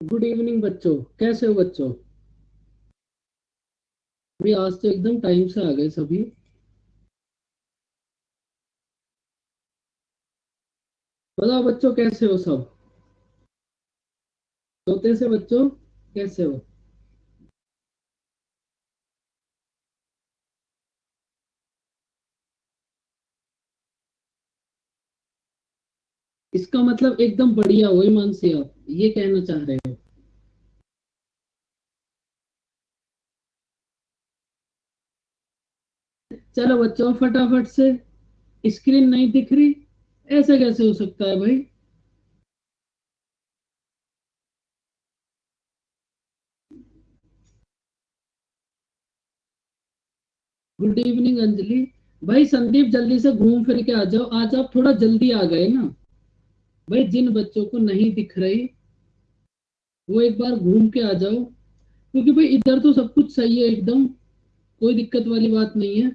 Good evening बच्चों। कैसे हो बच्चों? अभी आज तो एकदम टाइम से आ गए सभी। बताओ बच्चों, कैसे हो सब? सोते से बच्चों, कैसे हो? इसका मतलब एकदम बढ़िया हो मानसी, आप ये कहना चाह रहे हो? चलो बच्चों, फटाफट से। स्क्रीन नहीं दिख रही? ऐसा कैसे हो सकता है भाई? Good evening Anjali. भाई संदीप, जल्दी से घूम फिर के आ जाओ। आज आप थोड़ा जल्दी आ गए ना। भाई जिन बच्चों को नहीं दिख रही, वो एक बार घूम के आ जाओ, क्योंकि भाई इधर तो सब कुछ सही है एकदम। कोई दिक्कत वाली बात नहीं है।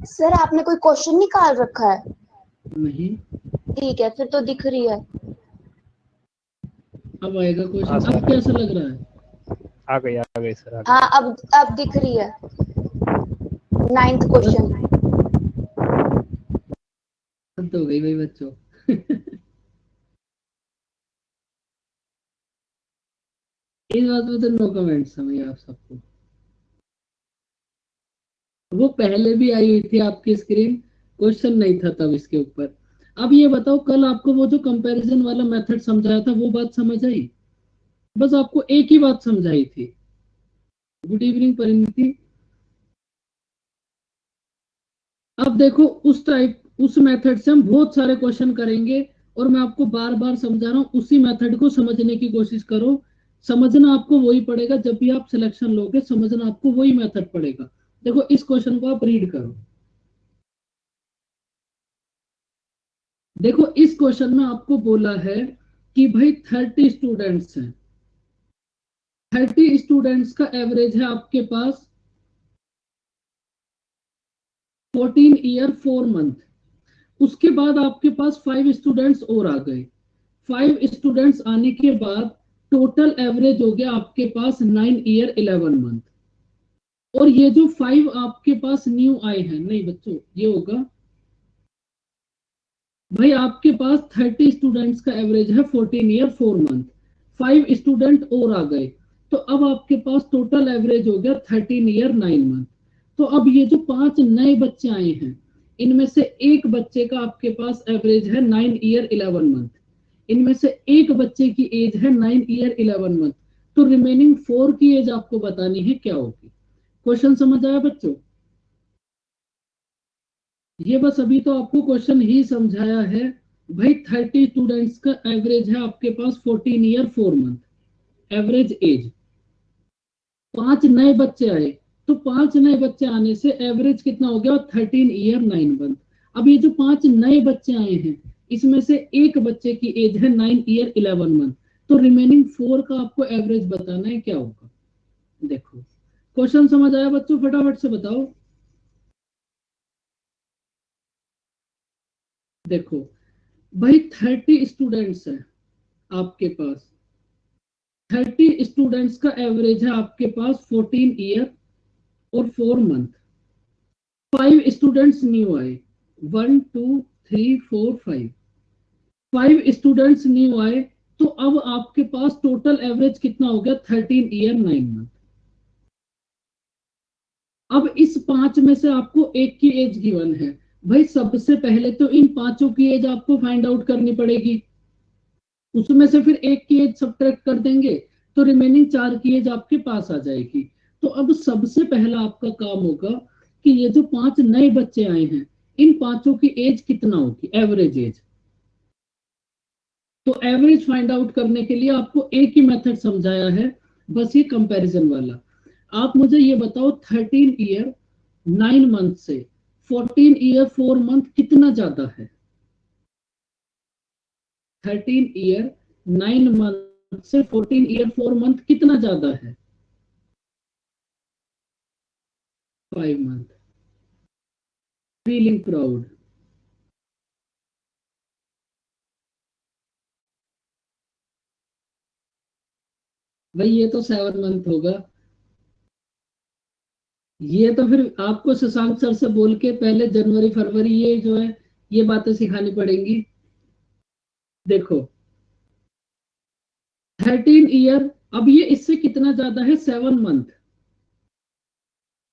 सर आपने कोई क्वेश्चन निकाल रखा है? नहीं। ठीक है, फिर तो दिख रही है। अब आएगा हाँ क्वेश्चन। अब सर, कैसा लग रहा है? आ गई सर, आ हाँ, गई। अब दिख रही है। 9th बस, क्वेश्चन। हद हो गई भाई बच्चों। इस बात में तो नो कमेंट्स है भैया आप सबको। वो पहले भी आई हुई थी आपकी स्क्रीन, क्वेश्चन नहीं था तब इसके ऊपर। अब ये बताओ, कल आपको वो जो कंपैरिजन वाला मेथड समझाया था, वो बात समझ आई? बस आपको एक ही बात समझाई थी। Good evening Parineeti. अब देखो, उस टाइप उस मेथड से हम बहुत सारे क्वेश्चन करेंगे। और मैं आपको बार बार समझा रहा हूँ, उसी मेथड को समझने की कोशिश करो। समझना आपको वही पड़ेगा, जब भी आप सिलेक्शन लोगे समझना आपको वही मेथड पड़ेगा। देखो, इस क्वेश्चन को आप रीड करो। देखो, इस क्वेश्चन में आपको बोला है कि भाई 30 स्टूडेंट्स हैं। 30 स्टूडेंट्स का एवरेज है आपके पास 14 ईयर 4 मंथ। उसके बाद आपके पास 5 स्टूडेंट्स और आ गए। 5 स्टूडेंट्स आने के बाद टोटल एवरेज हो गया आपके पास 9 ईयर 11 मंथ। और ये जो 5 आपके पास न्यू आए हैं, नहीं बच्चों, ये होगा भाई आपके पास 30 स्टूडेंट्स का एवरेज है 14 ईयर 4 मंथ। 5 स्टूडेंट और आ गए, तो अब आपके पास टोटल एवरेज हो गया 13 ईयर 9 मंथ। तो अब ये जो 5 नए बच्चे आए हैं, इनमें से एक बच्चे का आपके पास एवरेज है 9 ईयर 11 मंथ। इनमें से एक बच्चे की एज है 9 ईयर 11 मंथ। तो रिमेनिंग 4 की एज आपको बतानी है क्या होगी। क्वेश्चन समझ आया बच्चों? ये बस अभी तो आपको क्वेश्चन ही समझाया है। भाई 30 स्टूडेंट्स का एवरेज है आपके पास 14 ईयर 4 मंथ एवरेज एज। 5 नए बच्चे आए, तो 5 नए बच्चे आने से एवरेज कितना हो गया? 13 ईयर 9 मंथ। अब ये जो 5 नए बच्चे आए हैं, इसमें से एक बच्चे की एज है 9 ईयर 11 मंथ। तो रिमेनिंग 4 का आपको एवरेज बताना है क्या होगा। देखो, क्वेश्चन समझ आया बच्चों? फटाफट से बताओ। देखो भाई, 30 स्टूडेंट्स हैं आपके पास। 30 स्टूडेंट्स का एवरेज है आपके पास 14 ईयर और 4 मंथ। 5 स्टूडेंट्स न्यू आए, 1 2 3 4 5। 5 स्टूडेंट्स न्यू आए, तो अब आपके पास टोटल एवरेज कितना हो गया? 13 ईयर 9 मंथ। अब इस 5 में से आपको एक की एज गिवन है। भाई सबसे पहले तो इन पांचों की एज आपको फाइंड आउट करनी पड़ेगी। उसमें से फिर एक की एज सब्ट्रैक्ट कर देंगे, तो रिमेनिंग 4 की एज आपके पास आ जाएगी। तो अब सबसे पहला आपका काम होगा कि ये जो 5 नए बच्चे आए हैं, इन पांचों की एज कितना होगी, एवरेज एज। तो एवरेज फाइंड आउट करने के लिए आपको एक ही मेथड समझाया है, बस ये कंपैरिजन वाला। आप मुझे ये बताओ, 13 ईयर 9 मंथ से 14 ईयर 4 मंथ कितना ज्यादा है? 13 ईयर 9 मंथ से 14 ईयर 4 मंथ कितना ज्यादा है? 5 month. Feeling proud. भाई ये तो 7 मंथ होगा। ये तो फिर आपको शशांक सर से बोल के पहले जनवरी फरवरी ये जो है ये बातें सिखानी पड़ेंगी। देखो 13 ईयर, अब ये इससे कितना ज्यादा है, 7 मंथ।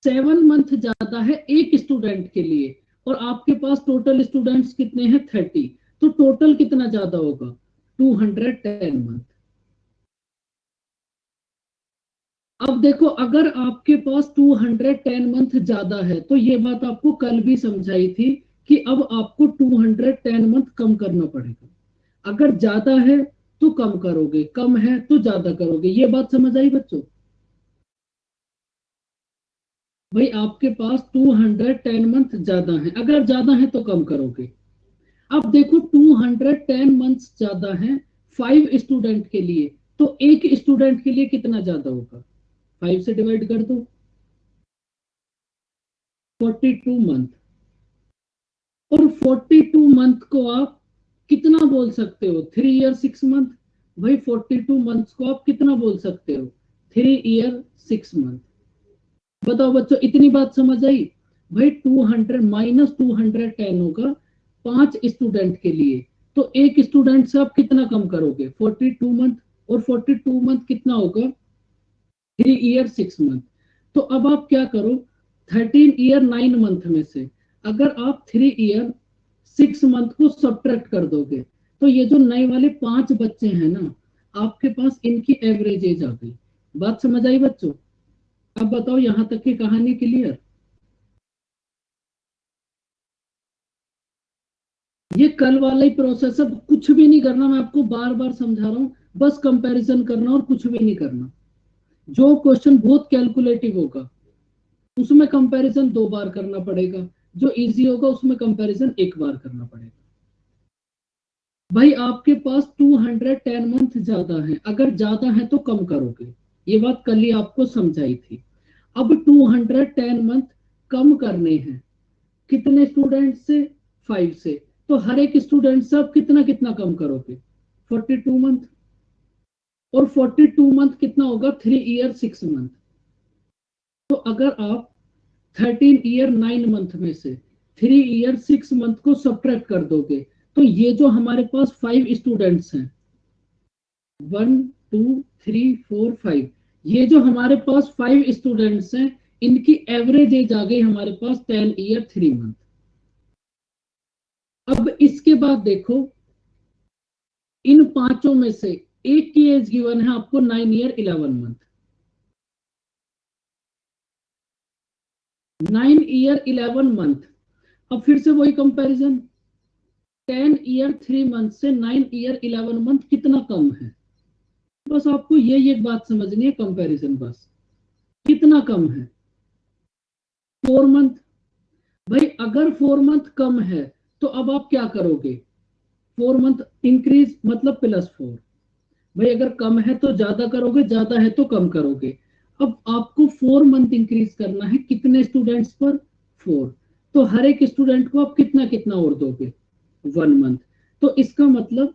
7 मंथ ज्यादा है एक स्टूडेंट के लिए, और आपके पास टोटल स्टूडेंट्स कितने हैं, 30। तो टोटल कितना ज्यादा होगा, 210 मंथ। अब देखो अगर आपके पास 210 मंथ ज्यादा है, तो ये बात आपको कल भी समझाई थी कि अब आपको 210 मंथ कम करना पड़ेगा। अगर ज्यादा है तो कम करोगे, कम है तो ज्यादा करोगे। ये बात समझ आई बच्चों? भाई आपके पास 210 मंथ ज्यादा है, अगर ज्यादा है तो कम करोगे। अब देखो 210 मंथ्स ज्यादा है 5 स्टूडेंट के लिए, तो एक स्टूडेंट के लिए कितना ज्यादा होगा, 5 से डिवाइड कर दो, 42 मंथ। और 42 मंथ को आप कितना बोल सकते हो, 3 ईयर 6 मंथ। भाई 42 मंथ्स को आप कितना बोल सकते हो, 3 ईयर 6 मंथ। बताओ बच्चों, इतनी बात समझ आई? भाई 200 माइनस 210 होगा 5 स्टूडेंट के लिए, तो एक स्टूडेंट से आप कितना कम करोगे, 42 मंथ। और 42 मंथ कितना होगा, 3 ईयर 6 मंथ। तो अब आप क्या करो, 13 ईयर 9 मंथ में से अगर आप 3 ईयर 6 मंथ को सब्ट्रैक्ट कर दोगे, तो ये जो नए वाले 5 बच्चे हैं ना, आपके पास इनकी एवरेज एज आ गई। बात समझ आई बच्चों? अब बताओ यहां तक की कहानी क्लियर? ये कल वाला ही प्रोसेस है, कुछ भी नहीं करना, मैं आपको बार बार समझा रहा हूं, बस कंपैरिजन करना और कुछ भी नहीं करना। जो क्वेश्चन बहुत कैलकुलेटिव होगा उसमें कंपैरिजन 2 बार करना पड़ेगा, जो इजी होगा उसमें कंपैरिजन 1 बार करना पड़ेगा। भाई आपके पास 210 मंथ ज्यादा है, अगर ज्यादा है तो कम करोगे, ये बात कल ही आपको समझाई थी। अब 210 मंथ कम करने हैं, कितने स्टूडेंट से, 5 से। तो हर एक स्टूडेंट से आप कितना कितना कम करोगे, 42 मंथ। और 42 मंथ कितना होगा, 3 ईयर 6 मंथ। तो अगर आप 13 ईयर 9 मंथ में से 3 ईयर 6 मंथ को सब्ट्रैक्ट कर दोगे, तो ये जो हमारे पास 5 स्टूडेंट्स हैं, 1 2 3 4 5, ये जो हमारे पास 5 स्टूडेंट्स हैं, इनकी एवरेज एज आ गई हमारे पास 10 ईयर 3 मंथ। अब इसके बाद देखो, इन पांचों में से एक की एज गिवन है आपको 9 ईयर 11 मंथ। 9 year 11 month. अब फिर से वही कंपैरिजन, 10 ईयर 3 मंथ से 9 ईयर 11 मंथ कितना कम है। बस आपको ये एक बात समझनी है, कंपैरिजन बस कितना कम है, 4 मंथ। भाई अगर 4 मंथ कम है तो अब आप क्या करोगे, 4 मंथ इंक्रीज मतलब +4। भाई अगर कम है तो ज्यादा करोगे, ज्यादा है तो कम करोगे। अब आपको 4 मंथ इंक्रीज करना है, कितने स्टूडेंट्स पर, 4। तो हर एक स्टूडेंट को आप कितना कितना और दोगे, 1 मंथ। तो इसका मतलब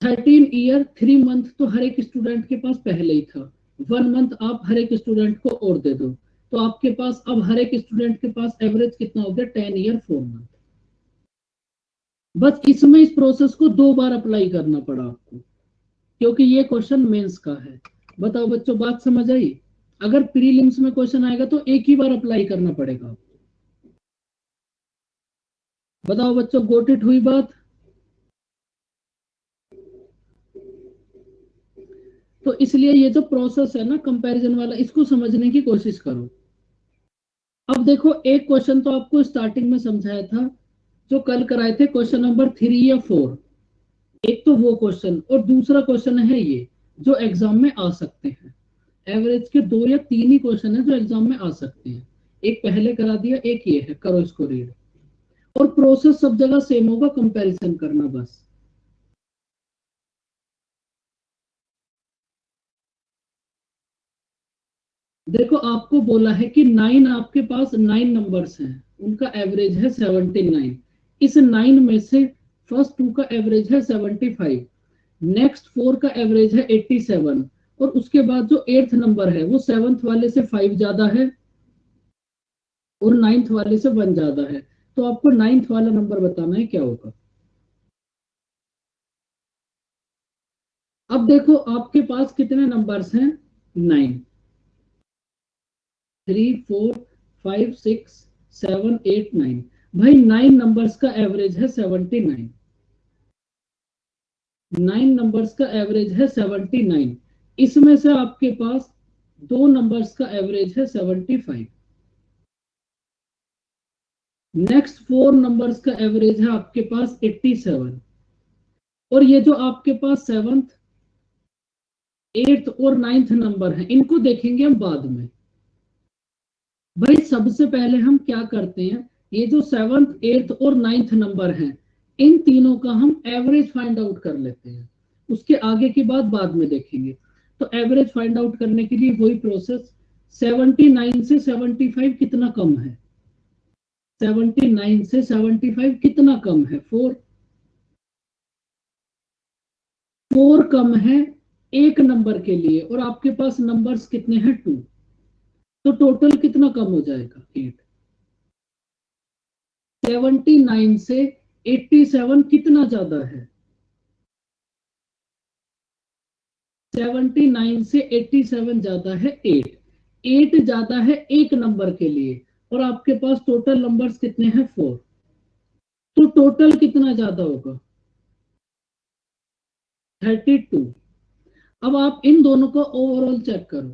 13 ईयर 3 मंथ तो हर एक स्टूडेंट के पास पहले ही था, 1 मंथ आप हर एक स्टूडेंट को और दे दो, तो आपके पास अब हर एक स्टूडेंट के पास एवरेज कितना हो गया, 10 ईयर 4 मंथ। बस इसमें इस प्रोसेस को 2 बार अप्लाई करना पड़ा आपको, क्योंकि ये क्वेश्चन मेंस का है। बताओ बच्चों, बात समझ आई? अगर प्रीलिम्स में क्वेश्चन आएगा तो एक ही बार अप्लाई करना पड़ेगा। बताओ बच्चों, गोट इट हुई बात? तो इसलिए ये जो प्रोसेस है ना कंपैरिजन वाला, इसको समझने की कोशिश करो। अब देखो एक क्वेश्चन तो आपको स्टार्टिंग में समझाया था, जो कल कराए थे, क्वेश्चन नंबर 3 या 4। एक तो वो क्वेश्चन, और दूसरा क्वेश्चन है ये जो एग्जाम में आ सकते हैं। एवरेज के 2 या 3 ही क्वेश्चन है जो एग्जाम में आ सकते हैं। एक पहले करा दिया, एक ये है, करो इसको रीड। और प्रोसेस सब जगह सेम होगा, कंपैरिजन करना बस। देखो आपको बोला है कि 9 आपके पास 9 नंबर्स हैं, उनका एवरेज है 79। इस 9 में से फर्स्ट 2 का एवरेज है 75, नेक्स्ट 4 का एवरेज है 87, और उसके बाद जो 8th नंबर है वो 7th वाले से 5 ज्यादा है और 9th वाले से 1 ज्यादा है। तो आपको 9th वाला नंबर बताना है क्या होगा। अब देखो आपके पास कितने नंबर्स हैं, 9, 3, 4, 5, 6, 7, 8, 9। भाई 9 नंबर्स का एवरेज है 79, 9 नंबर्स का एवरेज है 79। इसमें से आपके पास 2 नंबर्स का एवरेज है 75, नेक्स्ट 4 नंबर्स का एवरेज है आपके पास 87, और ये जो आपके पास 7th, 8th और 9th नंबर है इनको देखेंगे हम बाद में। भाई सबसे पहले हम क्या करते हैं, ये जो 7th, 8th और 9th नंबर है इन तीनों का हम एवरेज फाइंड आउट कर लेते हैं, उसके आगे की बात बाद में देखेंगे। तो एवरेज फाइंड आउट करने के लिए वही प्रोसेस, 79 से 75 कितना कम है, 79 से 75 कितना कम है, 4, 4 कम है एक नंबर के लिए, और आपके पास नंबर्स कितने हैं, 2, तो टोटल कितना कम हो जाएगा, 8। 79 से 87 कितना ज्यादा है, 79 से 87 ज्यादा है 8, 8 ज्यादा है एक नंबर के लिए, और आपके पास टोटल नंबर्स कितने हैं, 4, तो टोटल कितना ज्यादा होगा, 32। अब आप इन दोनों को ओवरऑल चेक करो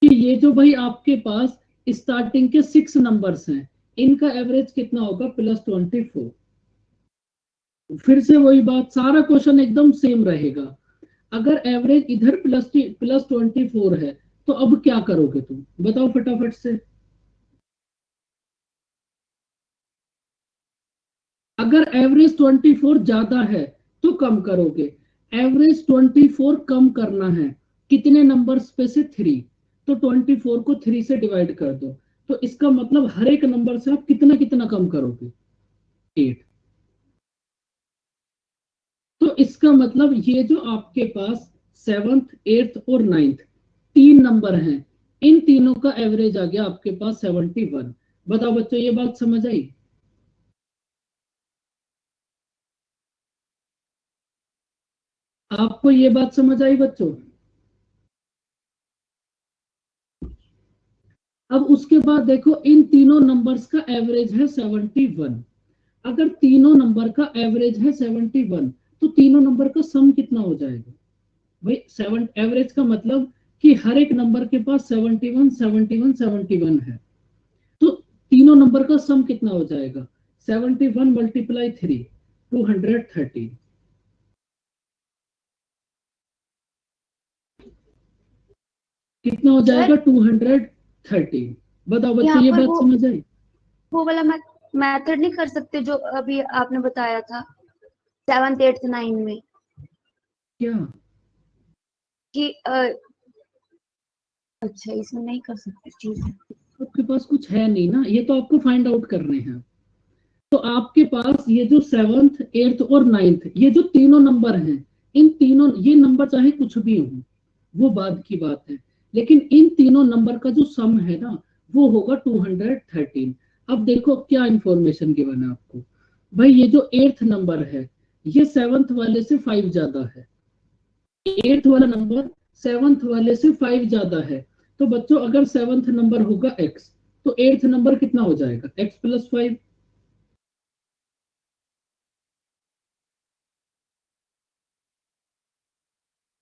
कि ये जो भाई आपके पास स्टार्टिंग के 6 नंबर्स हैं इनका एवरेज कितना होगा, +24। फिर से वही बात, सारा क्वेश्चन एकदम सेम रहेगा। अगर एवरेज इधर +24 है तो अब क्या करोगे तुम, बताओ फटाफट से। अगर एवरेज 24 ज्यादा है तो कम करोगे, एवरेज 24 कम करना है, कितने नंबर्स पे से, 3, तो 24 को 3 से डिवाइड कर दो, तो इसका मतलब हर एक नंबर से आप कितना कितना कम करोगे, 8। तो इसका मतलब ये जो आपके पास 7th, 8th और 9th 3 नंबर हैं, इन तीनों का एवरेज आ गया आपके पास 71। बताओ बच्चों ये बात समझ आई, आपको ये बात समझ आई बच्चों। अब उसके बाद देखो इन तीनों नंबर्स का एवरेज है 71। अगर तीनों नंबर का एवरेज है 71 तो तीनों नंबर का सम कितना हो जाएगा, भाई 7 एवरेज का मतलब कि हर एक नंबर के पास 71 71 71 है, तो तीनों नंबर का सम कितना हो जाएगा, 71 मल्टीप्लाई 3, 230, कितना हो जाएगा, 230। बताओ बच्चों ये बात समझ आई। वो वाला मेथड नहीं कर सकते जो अभी आपने बताया था 7th, 8th, 9 में, क्या कि अच्छा इसमें नहीं कर सकते, ठीक है। आपके पास कुछ है नहीं ना, ये तो आपको फाइंड आउट करने हैं। तो आपके पास ये जो 7th, 8th और 9th ये जो तीनों नंबर हैं, इन तीनों ये नंबर चाहे कुछ भी हो वो बाद की बात है, लेकिन इन तीनों नंबर का जो सम है ना वो होगा 213। अब देखो क्या इंफॉर्मेशन गिवन है आपको, भाई ये जो 8th नंबर है ये 7th वाले से 5 ज्यादा है, 8th वाला नंबर 7th वाले से 5 ज्यादा है। तो बच्चों अगर 7th नंबर होगा x तो 8th नंबर कितना हो जाएगा, x+5।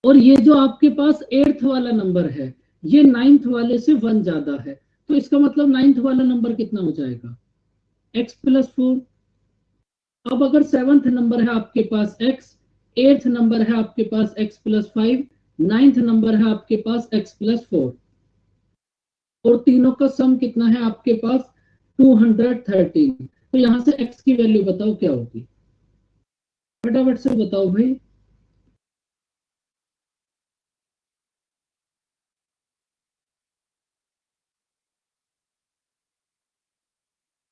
और ये जो आपके पास 8th वाला नंबर है ये 9th वाले से 1 ज्यादा है, तो इसका मतलब 9th वाला नंबर कितना हो जाएगा, x+4। अब अगर 7th नंबर है आपके पास x, 8th नंबर है आपके पास x+5, 9th नंबर है आपके पास x+4, और तीनों का सम कितना है आपके पास 213। तो यहां से x की वैल्यू बताओ क्या होगी, फटाफट से बताओ भाई।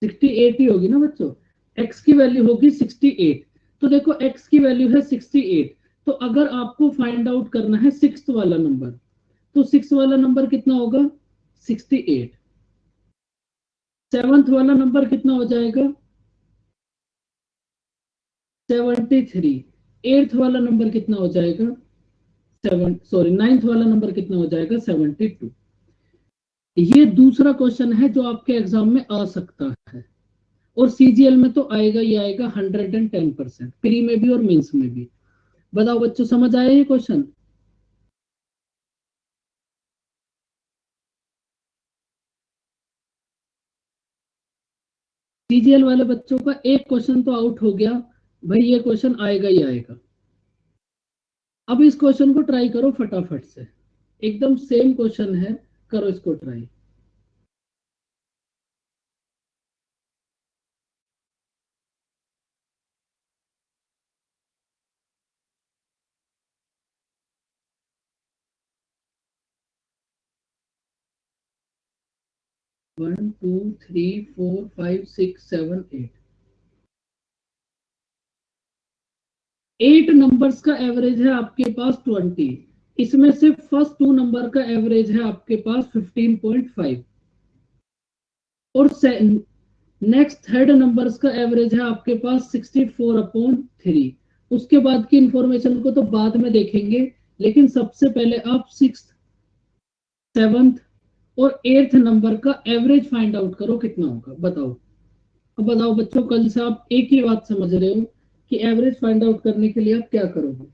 68 ही होगी ना बच्चों, x की वैल्यू होगी 68। तो देखो x की वैल्यू है 68, तो अगर आपको फाइंड आउट करना है सिक्स्थ वाला नंबर, तो सिक्स वाला नंबर कितना होगा 68, सेवंथ वाला नंबर कितना हो जाएगा 73, एट्थ वाला नंबर कितना हो जाएगा नाइन्थ वाला नंबर कितना हो जाएगा 72। ये दूसरा क्वेश्चन है जो आपके एग्जाम में आ सकता है, और सीजीएल में तो आएगा ही आएगा 110%, प्री में भी और मेंस में भी। बताओ बच्चों, समझ आया ये क्वेश्चन? सीजीएल वाले बच्चों का एक क्वेश्चन तो आउट हो गया, भाई ये क्वेश्चन आएगा ही आएगा। अब इस क्वेश्चन को ट्राई करो फटाफट से, एकदम सेम क्वेश्चन है, करो इसको try. One two three four five six seven eight, 8 numbers का एवरेज है आपके पास 20, इसमें से फर्स्ट 2 नंबर का एवरेज है आपके पास 15.5, और नेक्स्ट थर्ड नंबर्स का एवरेज है आपके पास 64/3। उसके बाद की इंफॉर्मेशन को तो बाद में देखेंगे, लेकिन सबसे पहले आप सिक्स, सेवंथ और एट्थ नंबर का एवरेज फाइंड आउट करो कितना होगा, बताओ। अब बताओ बच्चों, कल से आप एक ही बात समझ रहे हो कि एवरेज फाइंड आउट करने के लिए आप क्या करोगे।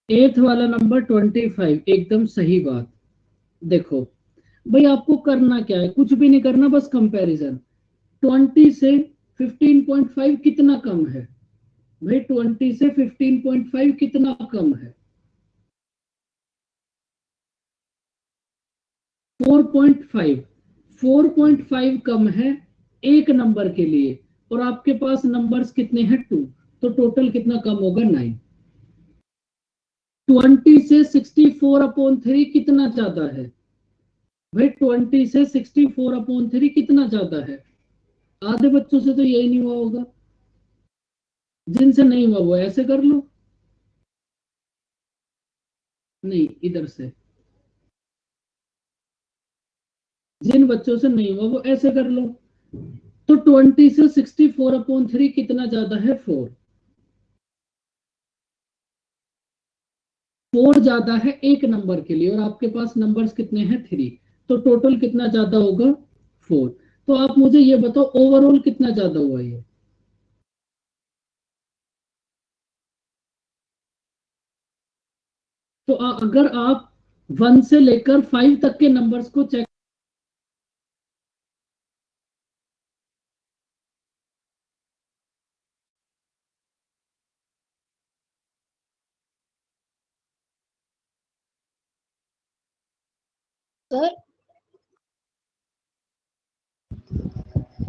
एट्थ वाला नंबर 25, एकदम सही बात। देखो भाई, आपको करना क्या है, कुछ भी नहीं करना, बस कंपैरिजन। 20 से 15.5 कितना कम है भाई, 20 से 15.5 कितना कम है 4.5, 4.5 कम है एक नंबर के लिए, और आपके पास नंबर्स कितने हैं 2, तो टोटल कितना कम होगा 9। 20 से 64/3 कितना ज्यादा है भाई, 20 से 64/3 कितना ज्यादा है, आधे बच्चों से तो यही नहीं हुआ होगा, जिनसे नहीं हुआ वो ऐसे कर लो, नहीं इधर से, जिन बच्चों से नहीं हुआ वो ऐसे कर लो। तो 20 से 64/3 कितना ज्यादा है 4, 4 ज्यादा है एक नंबर के लिए, और आपके पास नंबर्स कितने हैं 3, तो टोटल कितना ज्यादा होगा 4। तो आप मुझे ये बताओ ओवरऑल कितना ज्यादा हुआ ये, तो अगर आप 1 से लेकर 5 तक के नंबर्स को चेक, सर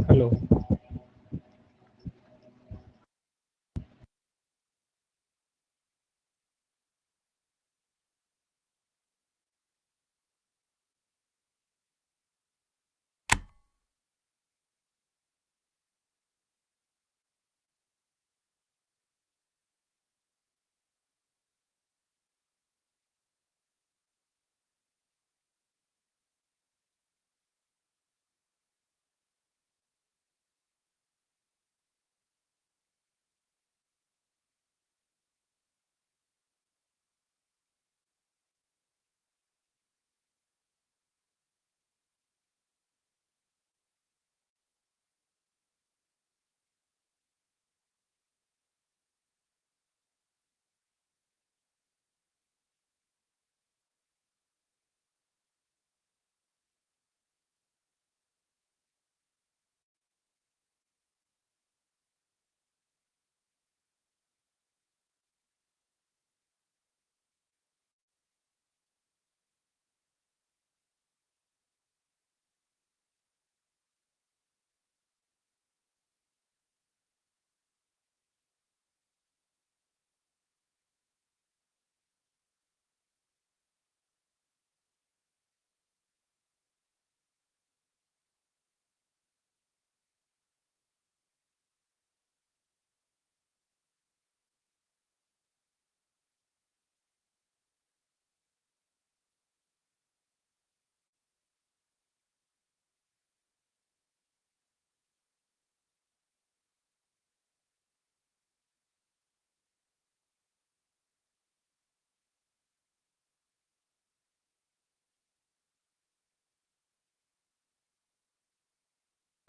हेलो।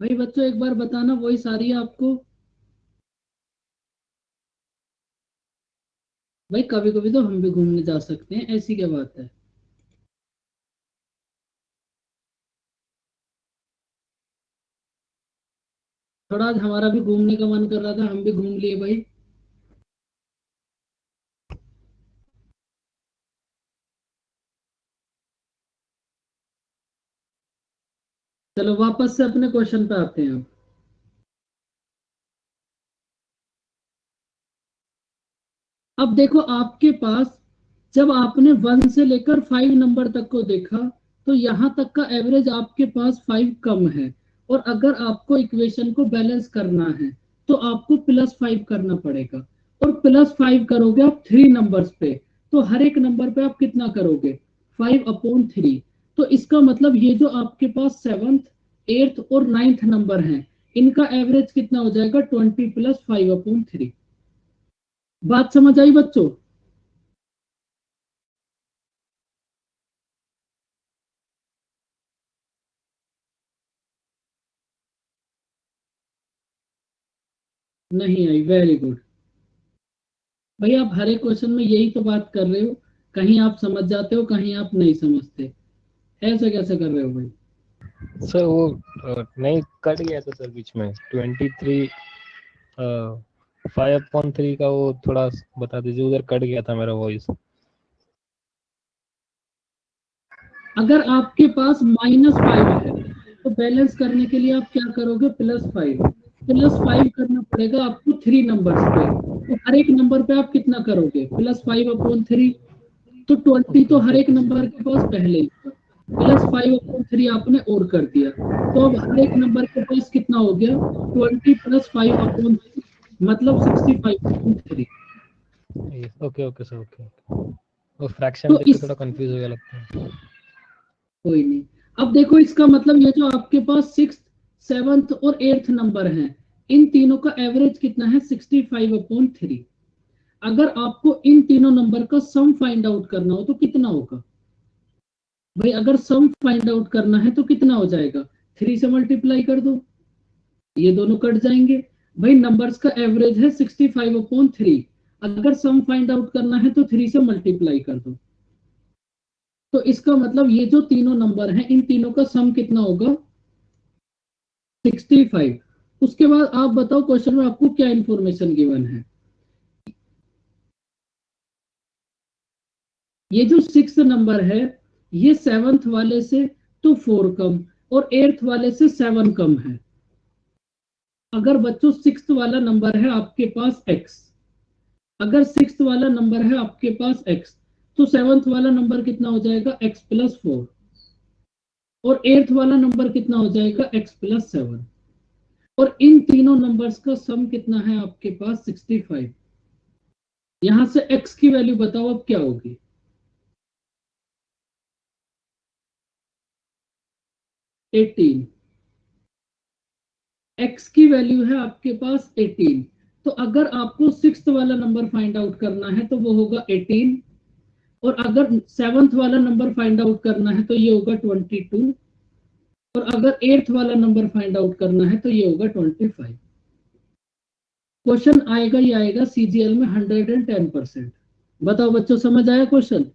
भाई बच्चों एक बार बताना वॉइस आ रही है आपको? भाई कभी कभी तो हम भी घूमने जा सकते हैं, ऐसी क्या बात है। थोड़ा आज हमारा भी घूमने का मन कर रहा था, हम भी घूम लिए भाई। चलो वापस से अपने क्वेश्चन पे आते हैं। अब देखो आपके पास, जब आपने 1 से लेकर 5 नंबर तक को देखा, तो यहां तक का एवरेज आपके पास 5 कम है। और अगर आपको इक्वेशन को बैलेंस करना है तो आपको +5 करना पड़ेगा। और +5 करोगे आप 3 नंबर्स पे, तो हर एक नंबर पे आप कितना करोगे? 5/3। तो इसका मतलब ये जो आपके पास 7th 8th और 9th नंबर है, इनका एवरेज कितना हो जाएगा? 20 + 5/3। बात समझ आई बच्चों? नहीं आई, वेरी गुड। भाई आप हर एक क्वेश्चन में यही तो बात कर रहे हो, कहीं आप समझ जाते हो कहीं आप नहीं समझते, ऐसा कैसे कर रहे हो भाई? सर वो नहीं कट गया था सर बीच में 23 5/3 का, वो थोड़ा बता दीजिए, उधर कट गया था मेरा वॉइस। अगर आपके पास -5 है तो बैलेंस करने के लिए आप क्या करोगे? +5। +5 करना पड़ेगा आपको 3 नंबर्स पे, तो हर एक नंबर पे आप कितना करोगे? +5/3। तो 20 तो हर एक नंबर के पास पहले ही था, +5/3 आपने और कर दिया, तो अब हर एक नंबर के पास कितना हो गया? 20 + 5/3, मतलब 65/3। Okay okay sir, okay. वो फ्रैक्शन तो देख के इस थोड़ा कंफ्यूज हो गया लगता है। कोई नहीं। अब देखो इसका मतलब ये जो आपके पास 6th 7th और 8th नंबर है, इन तीनों का एवरेज कितना है? 65/3। अगर आपको इन तीनों नंबर का सम फाइंड आउट करना हो तो कितना होगा? भाई अगर सम फाइंड आउट करना है तो कितना हो जाएगा? 3 से मल्टीप्लाई कर दो, ये दोनों कट जाएंगे। भाई नंबर्स का एवरेज है 65/3, अगर सम फाइंड आउट करना है तो 3 से मल्टीप्लाई कर दो। तो इसका मतलब ये जो तीनों नंबर हैं, इन तीनों का सम कितना होगा? 65। उसके बाद आप बताओ क्वेश्चन में आपको क्या इंफॉर्मेशन गिवन है? ये जो 6 नंबर है, ये 7th वाले से तो 4 कम और 8th वाले से 7 कम है। अगर बच्चों 6th वाला नंबर है आपके पास x, अगर 6th वाला नंबर है आपके पास x, तो 7th वाला नंबर कितना हो जाएगा? x + 4। और 8th वाला नंबर कितना हो जाएगा? x + 7। और इन तीनों नंबर्स का सम कितना है आपके पास? 65। यहां से x की वैल्यू बताओ अब क्या होगी? 18। x की वैल्यू है आपके पास 18। तो अगर आपको 6th वाला नंबर फाइंड आउट करना है तो वो होगा 18। और अगर 7th वाला नंबर फाइंड आउट करना है तो ये होगा 22। और अगर 8th वाला नंबर फाइंड आउट करना है तो ये होगा 25। क्वेश्चन आएगा ही आएगा सीजीएल में 110%। बताओ बच्चों समझ आया क्वेश्चन?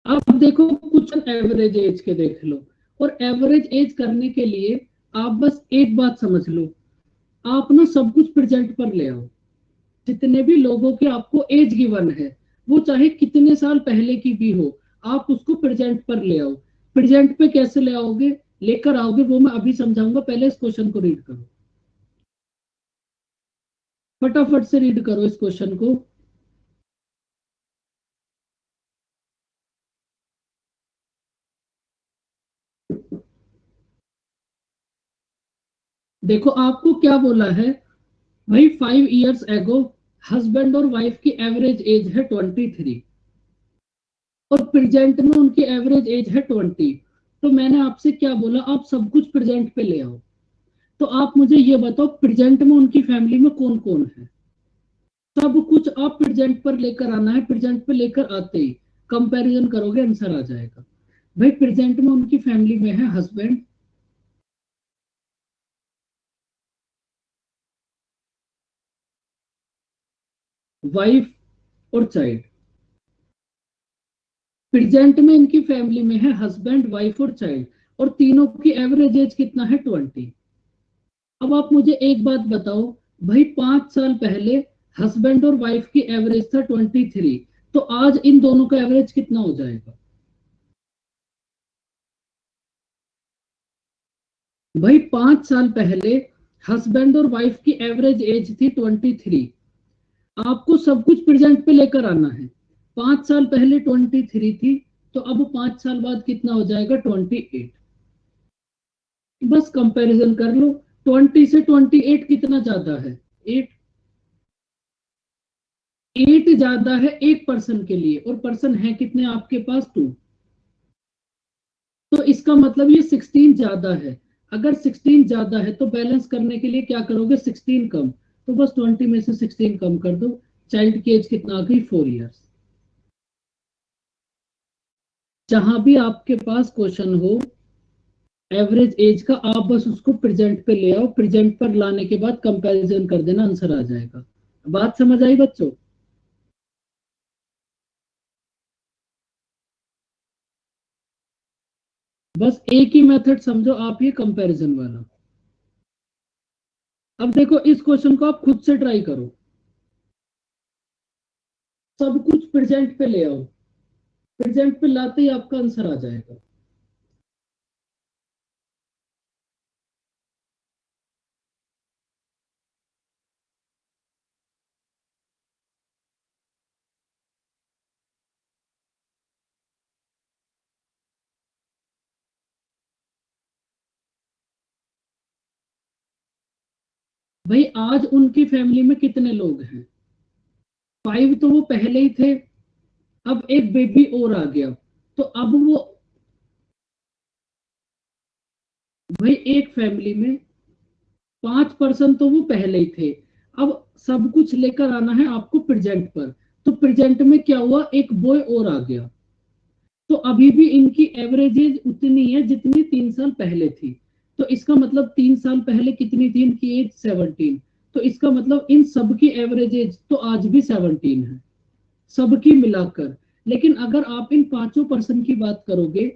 अब देखो कुछ एवरेज एज के देख लो। और एवरेज एज करने के लिए आप बस एक बात समझ लो, आप ना सब कुछ प्रेजेंट पर ले आओ। जितने भी लोगों के आपको एज गिवन है, वो चाहे कितने साल पहले की भी हो, आप उसको प्रेजेंट पर ले आओ। प्रेजेंट पे कैसे ले आओगे, लेकर आओगे, वो मैं अभी समझाऊंगा, पहले इस क्वेश्चन को रीड करो। फटाफट से रीड करो इस क्वेश्चन को। देखो आपको क्या बोला है भाई? 5 years एगो हस्बैंड और वाइफ की एवरेज एज है 23 और प्रेजेंट में उनकी एवरेज एज है 20। तो मैंने आपसे क्या बोला? आप सब कुछ प्रेजेंट पे ले आओ। तो आप मुझे ये बताओ प्रेजेंट में उनकी फैमिली में कौन कौन है? सब कुछ आप प्रेजेंट पर लेकर आना है। प्रेजेंट पे लेकर आते ही कंपैरिजन करोगे आंसर आ जाएगा। भाई प्रेजेंट में उनकी फैमिली में है हस्बैंड, वाइफ और चाइल्ड। प्रेजेंट में इनकी फैमिली में है हस्बैंड, वाइफ और चाइल्ड, और तीनों की एवरेज एज कितना है 20। अब आप मुझे एक बात बताओ भाई, 5 साल पहले हस्बैंड और वाइफ की एवरेज था 23, तो आज इन दोनों का एवरेज कितना हो जाएगा? भाई 5 साल पहले हस्बैंड और वाइफ की एवरेज एज थी 23। आपको सब कुछ प्रेजेंट पे लेकर आना है। 5 साल पहले 23 थी, तो अब 5 साल बाद कितना हो जाएगा? 28। बस कंपैरिजन कर लो, 20 से 28 कितना ज्यादा है? 8। 8 ज्यादा है एक पर्सन के लिए, और पर्सन है कितने आपके पास? 2। तो इसका मतलब ये 16 ज्यादा है। अगर 16 ज्यादा है तो बैलेंस करने के लिए क्या करोगे? 16 कम, तो बस 20 में से 16 कम कर दो। चाइल्ड की एज कितना आ गई? 4 इयर्स। जहां भी आपके पास क्वेश्चन हो एवरेज एज का, आप बस उसको प्रेजेंट पे ले आओ, प्रेजेंट पर लाने के बाद कंपैरिजन कर देना, आंसर आ जाएगा। बात समझ आई बच्चों? बस एक ही मेथड समझो आप, ये कंपैरिजन वाला। अब देखो इस क्वेश्चन को आप खुद से ट्राई करो, सब कुछ प्रेजेंट पे ले आओ, प्रेजेंट पे लाते ही आपका आंसर आ जाएगा। भाई आज उनकी फैमिली में कितने लोग हैं? 5 तो वो पहले ही थे, अब एक बेबी और आ गया, तो अब वो भाई एक फैमिली में 5 पर्सन तो वो पहले ही थे। अब सब कुछ लेकर आना है आपको प्रेजेंट पर, तो प्रेजेंट में क्या हुआ? एक बॉय और आ गया, तो अभी भी इनकी एवरेज एज उतनी है जितनी 3 साल पहले थी। तो इसका मतलब 3 साल पहले कितनी थी इनकी एज? 17। तो इसका मतलब इन सब की एवरेज एज तो आज भी 17 है, सबकी मिलाकर। लेकिन अगर आप इन 5 पर्सन की बात करोगे,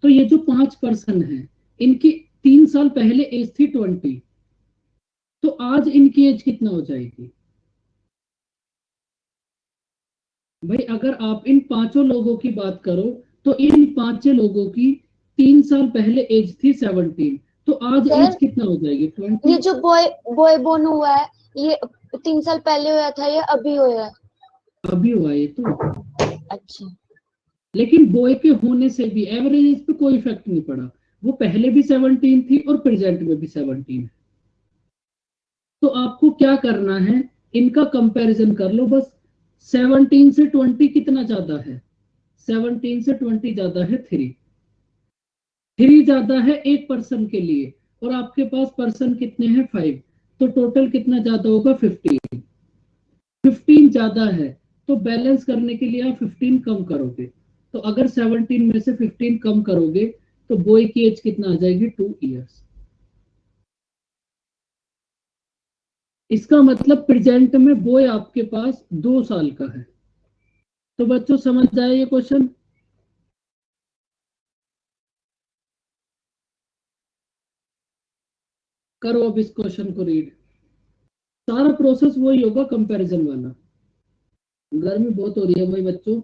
तो ये जो 5 पर्सन है इनकी 3 साल पहले एज थी 20, तो आज इनकी एज कितना हो जाएगी? भाई अगर आप इन 5 लोगों की बात करो, तो इन 5 लोगों की 3 साल पहले एज थी 17, तो आज एज कितना हो जाएगी? 20। ये जो बॉय बॉय बोर्न हुआ है, ये 3 साल पहले हुआ था या अभी हुआ है? अभी हुआ ये तो। अच्छा, लेकिन बॉय के होने से भी एवरेज एज पे कोई इफेक्ट नहीं पड़ा, वो पहले भी 17 थी और प्रेजेंट में भी 17 है। तो आपको क्या करना है? इनका कंपैरिजन कर लो बस। 17 से 20 कितना ज्यादा है? 17 से 20 ज्यादा है 3। 3 ज्यादा है एक पर्सन के लिए, और आपके पास पर्सन कितने हैं? 5। तो टोटल कितना ज्यादा होगा? 15। 15 ज्यादा है, तो बैलेंस करने के लिए आप 15 कम करोगे। तो अगर 17 में से 15 कम करोगे, तो बॉय की एज कितना आ जाएगी? 2 इयर्स। इसका मतलब प्रेजेंट में बॉय आपके पास 2 साल का है। तो बच्चों समझ जाए ये क्वेश्चन? करो अब इस क्वेश्चन को रीड। सारा प्रोसेस वही होगा कंपैरिजन वाला। गर्मी बहुत हो रही है भाई बच्चों।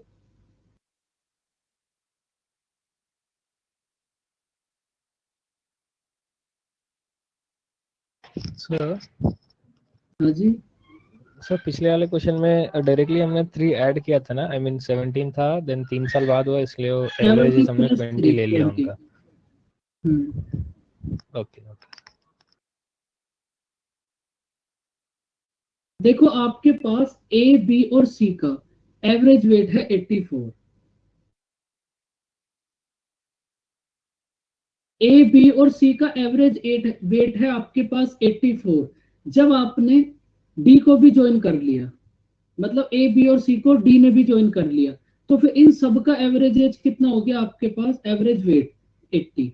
सर हाँ जी, सर पिछले वाले क्वेश्चन में डायरेक्टली हमने 3 ऐड किया था ना, आई मीन 17 था, देन 3 साल बाद हुआ, इसलिए वो 17 एवरेजेस हमने प्लस 20 ले लिया 3 उनका। 20। Okay okay. देखो आपके पास ए, बी और सी का एवरेज वेट है 84। ए, बी और सी का एवरेज वेट है आपके पास 84। जब आपने डी को भी ज्वाइन कर लिया, मतलब ए, बी और सी को डी ने भी ज्वाइन कर लिया, तो फिर इन सब का एवरेज एज कितना हो गया आपके पास, एवरेज वेट 80।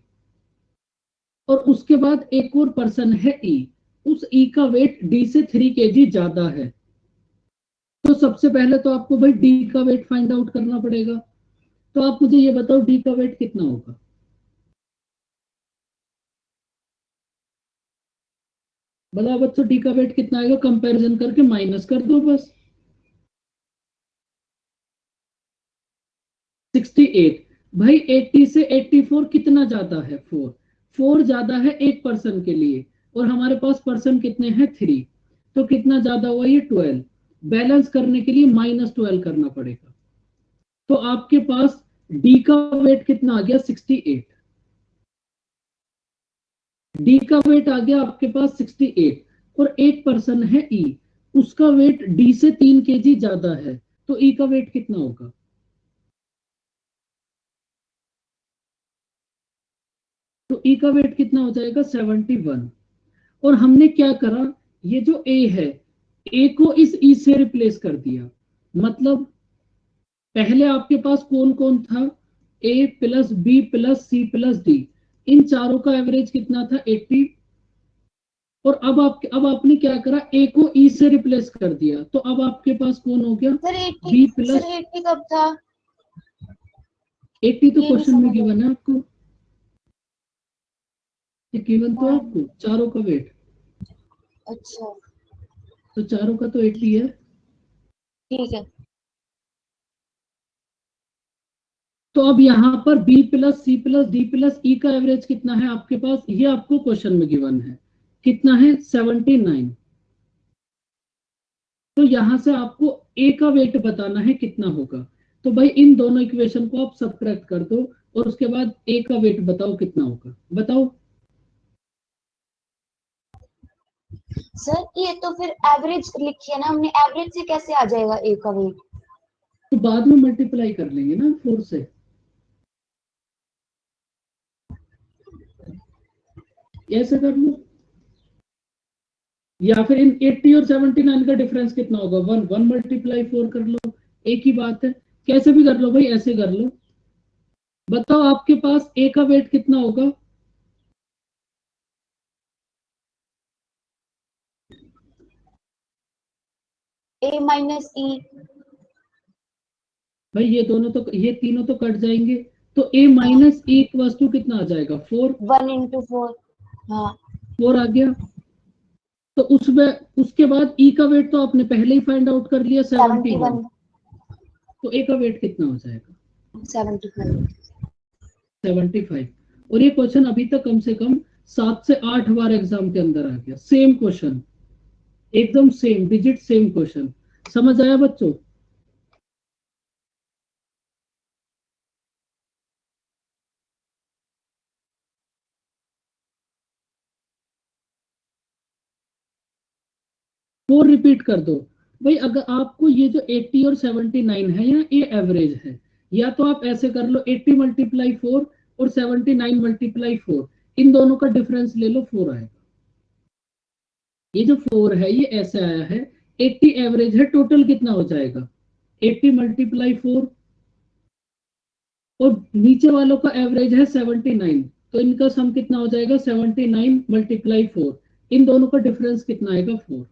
और उसके बाद एक और पर्सन है ई, उस ई का वेट डी से 3 kg ज्यादा है। तो सबसे पहले तो आपको भाई डी का वेट फाइंड आउट करना पड़ेगा। तो आप मुझे ये बताओ डी का वेट कितना होगा। बताओ बच्चों डी का वेट कितना आएगा, कंपैरिजन करके माइनस कर दो बस। 68। भाई 80 से 84 कितना ज्यादा है, 4। 4 ज्यादा है एक पर्सन के लिए, और हमारे पास पर्सन कितने हैं, 3। तो कितना ज्यादा हुआ, ये 12। बैलेंस करने के लिए -12 करना पड़ेगा। तो आपके पास डी का वेट कितना आ गया, 68। डी का वेट आ गया आपके पास 68, और एक पर्सन है ई, उसका वेट डी से 3 kg ज्यादा है। तो ई का वेट कितना होगा। तो ई का वेट कितना हो जाएगा, 71। और हमने क्या करा, ये जो ए है, ए को इस ई से रिप्लेस कर दिया। मतलब पहले आपके पास कौन कौन था, A plus B plus C plus D, इन चारों का एवरेज कितना था, 80। और अब आपने क्या करा, ए को ई से रिप्लेस कर दिया, तो अब आपके पास कौन हो गया, सर बी 80, प्लस। सर 80 कब था, 80 तो ये नहीं क्वेश्चन में समझ गिवन है आपको, ये गिवन तो हाँ, आपको चारों का वेट, अच्छा तो चारों का तो 80 है। ठीक है। तो अब यहाँ पर B plus C plus D plus E का एवरेज कितना है आपके पास, ये आपको क्वेश्चन में गिवन है, कितना है, 79। तो यहां से आपको ए का वेट बताना है कितना होगा। तो भाई इन दोनों इक्वेशन को आप सबट्रैक्ट कर दो, और उसके बाद ए का वेट बताओ कितना होगा, बताओ। सर ये तो फिर एवरेज लिखी है ना हमने, एवरेज से कैसे आ जाएगा ए का वेट। तो बाद में मल्टीप्लाई कर लेंगे ना 4 से, ऐसे कर लो। या फिर इन 80 और 79 का डिफरेंस कितना होगा, 1 1 मल्टीप्लाई 4 कर लो, एक ही बात है। कैसे भी कर लो भाई, ऐसे कर लो। बताओ आपके पास ए का वेट कितना होगा। ए माइनस ई, भाई ये दोनों तो, ये तीनों तो कट जाएंगे, तो ए माइनस ई वस्तु कितना आ जाएगा, 4। 1 into 4, हाँ 4 आ गया। तो उसमें उसके बाद ई का वेट तो आपने पहले ही फाइंड आउट कर लिया, 71। 71, तो ए का वेट कितना हो जाएगा, 75। 75। और ये क्वेश्चन अभी तक कम से कम 7 से 8 बार एग्जाम के अंदर आ गया, सेम क्वेश्चन, एकदम सेम डिजिट सेम क्वेश्चन। समझ आया बच्चों। फोर रिपीट कर दो। भाई अगर आपको ये जो 80 और 79 है, या ये एवरेज है, या तो आप ऐसे कर लो 80 मल्टीप्लाई 4 और 79 मल्टीप्लाई 4, इन दोनों का डिफरेंस ले लो, 4 आएगा। ये जो 4 है ये ऐसे आया है, 80 एवरेज है, टोटल कितना हो जाएगा, 80 मल्टीप्लाई 4, और नीचे वालों का एवरेज है 79, तो इनका सम कितना हो जाएगा, 79 मल्टीप्लाई 4, इन दोनों का डिफरेंस कितना आएगा, 4।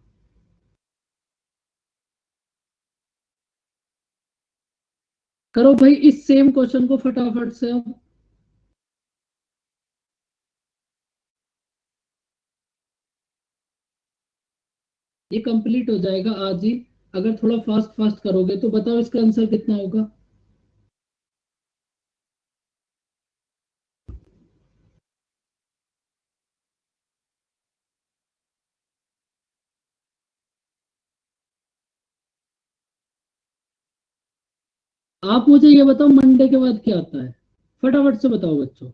करो भाई इस सेम क्वेश्चन को फटाफट से अब। ये कंप्लीट हो जाएगा आज ही। अगर थोड़ा फास्ट फास्ट करोगे तो बताओ इसका आंसर कितना होगा। आप मुझे ये बताओ मंडे के बाद क्या आता है, फटाफट से बताओ बच्चों।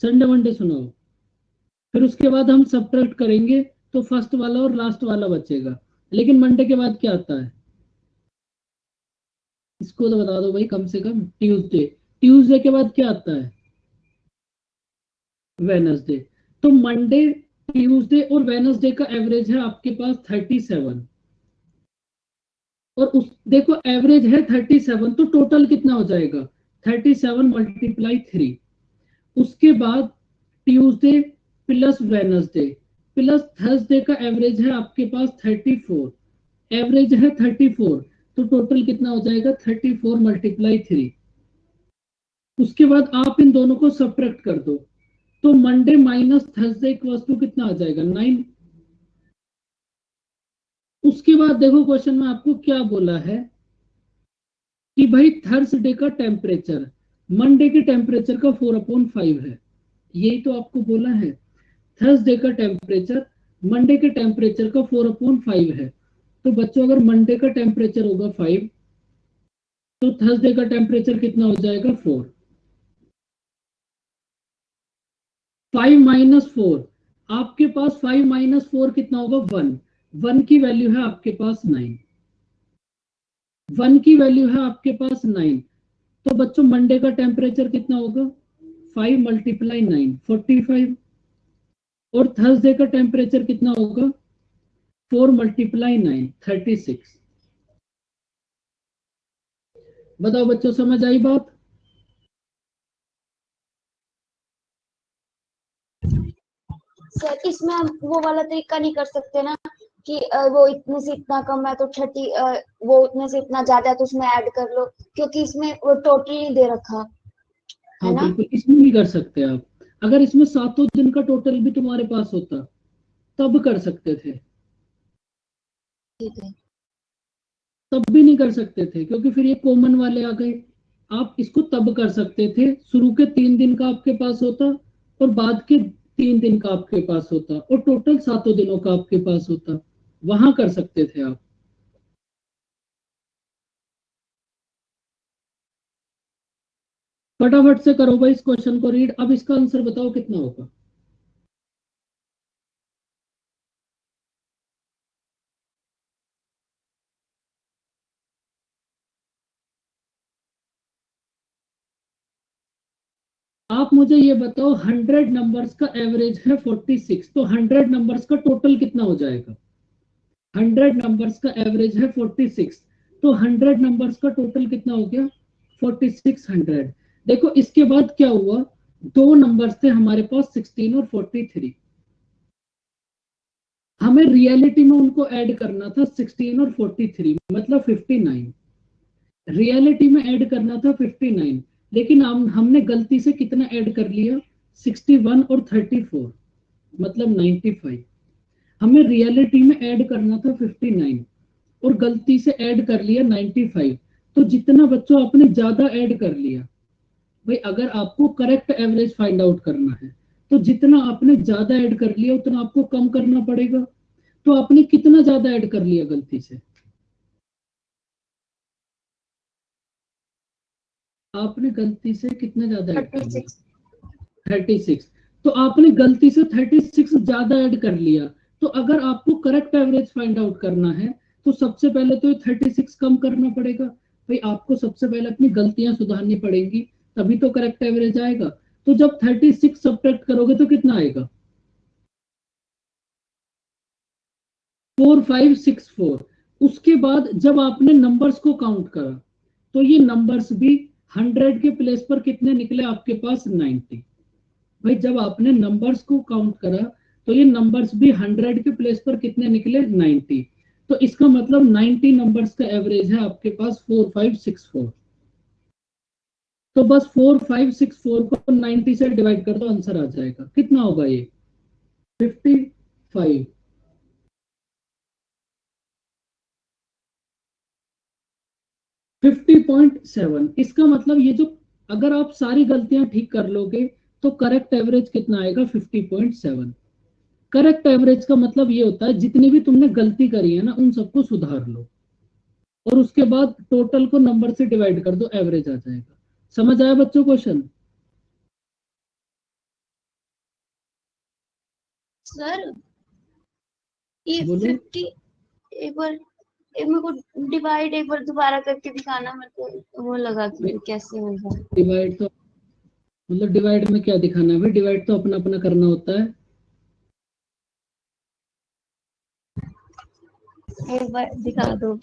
संडे मंडे सुनाओ, फिर उसके बाद हम सबट्रैक्ट करेंगे, तो फर्स्ट वाला और लास्ट वाला बचेगा। लेकिन मंडे के बाद क्या आता है, इसको तो बता दो भाई कम से कम। ट्यूसडे, ट्यूसडे के बाद क्या आता है, वेनसडे। तो मंडे, ट्यूसडे और वेनसडे का एवरेज है आपके पास 37। और उस देखो एवरेज है 37, तो टोटल कितना हो जाएगा 37 मल्टीप्लाई 3। उसके बाद Tuesday plus Wednesday plus Thursday का एवरेज है आपके पास 34, एवरेज है 34, तो टोटल कितना हो जाएगा 34 मल्टीप्लाई 3। उसके बाद आप इन दोनों को सब्ट्रैक्ट कर दो, तो Monday minus Thursday equals to कितना आ जाएगा 9। उसके बाद देखो क्वेश्चन में आपको क्या बोला है कि भाई थर्सडे का टेम्परेचर मंडे के टेम्परेचर का 4/5 है, यही तो आपको बोला है। थर्सडे का टेम्परेचर मंडे के टेम्परेचर का 4/5 है, तो बच्चों अगर मंडे का टेम्परेचर होगा 5, तो थर्सडे का टेम्परेचर कितना हो जाएगा 4। 5 माइनस 4, आपके पास 5 माइनस 4 कितना होगा 1, 1 की वैल्यू है आपके पास 9, 1 की वैल्यू है आपके पास 9। तो बच्चों मंडे का टेम्परेचर कितना होगा 5 मल्टीप्लाई 9 45, और थर्सडे का टेम्परेचर कितना होगा 4 मल्टीप्लाई 9 36। बताओ बच्चों समझ आई बात? सर इसमें हम वो वाला तरीका नहीं कर सकते ना कि वो इतने से इतना कम है तो 30, वो इतने से इतना ज्यादा है तो उसमें ऐड कर लो, क्योंकि इसमें वो टोटल नहीं दे रखा है हाँ ना। बिल्कुल, इसमें नहीं कर सकते आप। अगर इसमें 7 दिन का टोटल भी तुम्हारे पास होता तब कर सकते थे, ठीक है। तब भी नहीं कर सकते थे, क्योंकि फिर ये कॉमन वाले आ गए। आप इसको तब कर सकते थे, शुरू के 3 दिन का आपके पास होता और बाद के 3 दिन का आपके पास होता, और टोटल 7 दिनों का आपके पास होता, वहां कर सकते थे आप। फटाफट से करो भाई इस क्वेश्चन को रीड। अब इसका आंसर बताओ कितना होगा। आप मुझे ये बताओ 100 नंबर्स का एवरेज है 46, तो 100 नंबर्स का टोटल कितना हो जाएगा। 100 नंबर्स का एवरेज है 46, तो 100 नंबर्स का टोटल कितना हो गया 4600। देखो इसके बाद क्या हुआ, दो नंबर्स थे हमारे पास 16 और 43, हमें रियलिटी में उनको ऐड करना था 16 और 43, मतलब 59। रियलिटी में ऐड करना था 59, लेकिन हमने गलती से कितना ऐड कर लिया 61 और 34, मतलब 95। हमें रियलिटी में ऐड करना था 59 और गलती से ऐड कर लिया 95। तो जितना बच्चों आपने ज्यादा ऐड कर लिया, भाई अगर आपको करेक्ट एवरेज फाइंड आउट करना है तो जितना आपने ज्यादा ऐड कर लिया उतना आपको कम करना पड़ेगा। तो आपने कितना ज्यादा ऐड कर लिया गलती से, आपने गलती से कितना ज्यादा ऐड कर लिया 36। तो आपने गलती से 36 ज्यादा ऐड कर लिया। तो अगर आपको करेक्ट एवरेज फाइंड आउट करना है तो सबसे पहले तो 36 कम करना पड़ेगा। भाई आपको सबसे पहले अपनी गलतियां सुधारनी पड़ेंगी, तभी तो करेक्ट एवरेज आएगा। तो जब 36 सब्ट्रैक्ट करोगे तो कितना आएगा 4564। उसके बाद जब आपने नंबर्स को काउंट करा तो ये नंबर्स भी 100 के प्लेस पर कितने निकले आपके पास 90। भाई जब आपने नंबर्स को काउंट करा तो ये नंबर्स भी 100 के प्लेस पर कितने निकले 90। तो इसका मतलब 90 नंबर्स का एवरेज है आपके पास 4564। तो बस 4564 को 90 से डिवाइड कर दो, आंसर आ जाएगा। कितना होगा ये 55, 50.7। इसका मतलब ये जो, अगर आप सारी गलतियां ठीक कर लोगे तो करेक्ट एवरेज कितना आएगा 50.7। करेक्ट एवरेज का मतलब ये होता है जितनी भी तुमने गलती करी है ना उन सबको सुधार लो और उसके बाद टोटल को नंबर से डिवाइड कर दो, एवरेज आ जाएगा। समझ आया बच्चों क्वेश्चन? सर ये बोलो। 50 एक बार मेरे को डिवाइड एक बार दोबारा करके दिखाना, मेरे को वो लगा कि कैसे होगा। डिवाइड तो मतलब डिवाइड में क्या दिखाना है भाई, डिवाइड तो अपना अपना करना होता है। एक बार दिखा दो।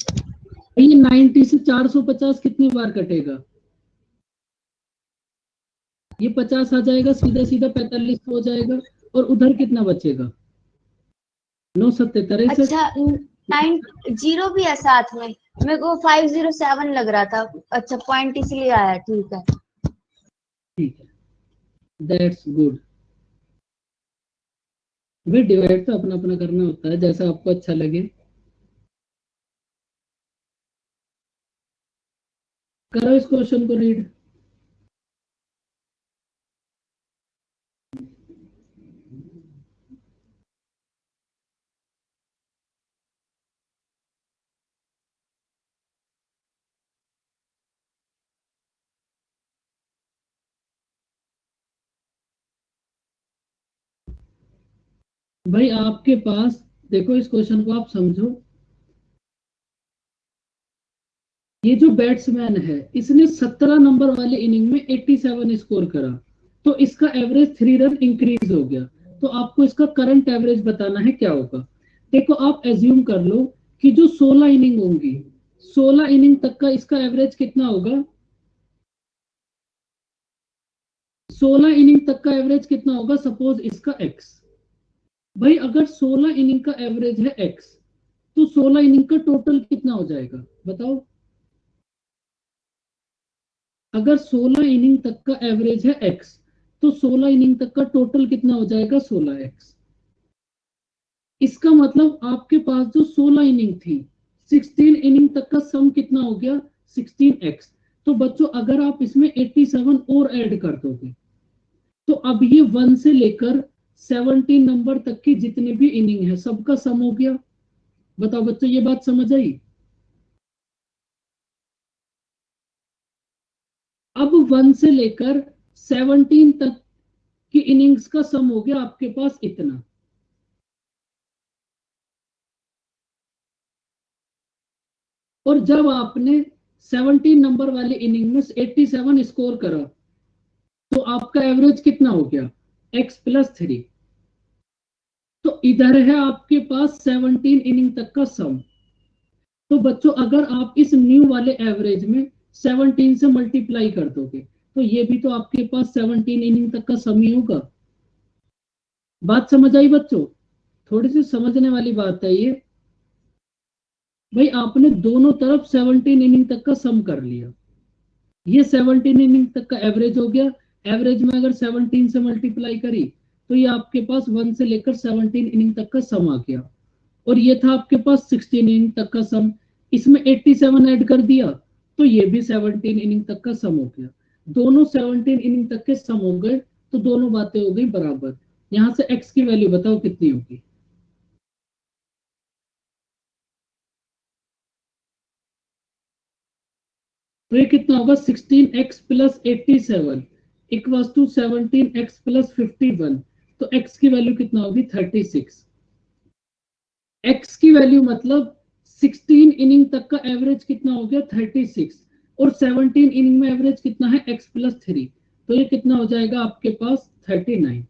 ये 90 से 450 कितनी बार कटेगा? ये 50 आ जाएगा, सीधा सीधा 45 हो जाएगा, और उधर कितना बचेगा? 977। अच्छा 90 भी है साथ में, मेरे को 507 लग रहा था। अच्छा पॉइंट इसलिए आया, ठीक है। ठीक है, दैट्स गुड। भाई डिवाइड तो अपना अपना करना होता है, जैसा आपको अच्छा लगे। करो इस क्वेश्चन को रीड। भाई आपके पास देखो, इस क्वेश्चन को आप समझो। ये जो बैट्समैन है, इसने 17 नंबर वाले इनिंग में 87 स्कोर करा, तो इसका एवरेज 3 रन इंक्रीज हो गया। तो आपको इसका करंट एवरेज बताना है, क्या होगा। देखो आप एज्यूम कर लो कि जो 16 इनिंग होंगी, 16 इनिंग तक का इसका एवरेज कितना होगा? 16 इनिंग तक का एवरेज कितना होगा? सपोज इसका एक्स। भाई अगर 16 इनिंग का एवरेज है एक्स, तो 16 इनिंग का टोटल कितना हो जाएगा बताओ? अगर 16 इनिंग तक का एवरेज है एक्स, तो 16 इनिंग तक का टोटल कितना हो जाएगा? 16x। इसका मतलब आपके पास जो 16 इनिंग थी, 16 इनिंग तक का सम कितना हो गया? 16x। तो बच्चों अगर आप इसमें 87 और ऐड कर दोगे, तो अब ये 1 से लेकर 17 नंबर तक की जितने भी इनिंग है, सबका सम हो गया। बताओ बच्चों, ये बात समझ आई? अब 1 से लेकर 17 तक की इनिंग्स का सम हो गया आपके पास इतना। और जब आपने 17 नंबर वाले इनिंग में 87 स्कोर करा, तो आपका एवरेज कितना हो गया? x+3। तो इधर है आपके पास 17 इनिंग तक का सम। तो बच्चों अगर आप इस न्यू वाले एवरेज में 17 से मल्टीप्लाई कर दोगे, तो ये भी तो आपके पास 17 इनिंग तक का सम ही होगा। बात समझ आई बच्चों? थोड़ी सी समझने वाली बात है ये। भाई आपने दोनों तरफ 17 इनिंग तक का सम कर लिया, ये 17 इनिंग तक का एवरेज हो गया। एवरेज में अगर 17 से मल्टीप्लाई करी, तो ये आपके पास 1 से लेकर 17 इनिंग तक का सम आ गया। और ये था आपके पास 16 इनिंग तक का सम। इसमें 87 ऐड कर दिया, तो ये भी 17 इनिंग तक का सम हो गया। दोनों 17 इनिंग तक के सम हो गए, तो दोनों बातें हो गई बराबर। यहां से एक्स की वैल्यू बताओ कितनी होगी? तो ये कितना होगा? 16x plus 87 equals to 17x plus 51। तो x की वैल्यू कितना होगी? 36। x की वैल्यू मतलब 16 इनिंग तक का एवरेज कितना हो गया? 36। और 17 इनिंग में एवरेज कितना है? x+3। तो ये कितना हो जाएगा आपके पास? 39।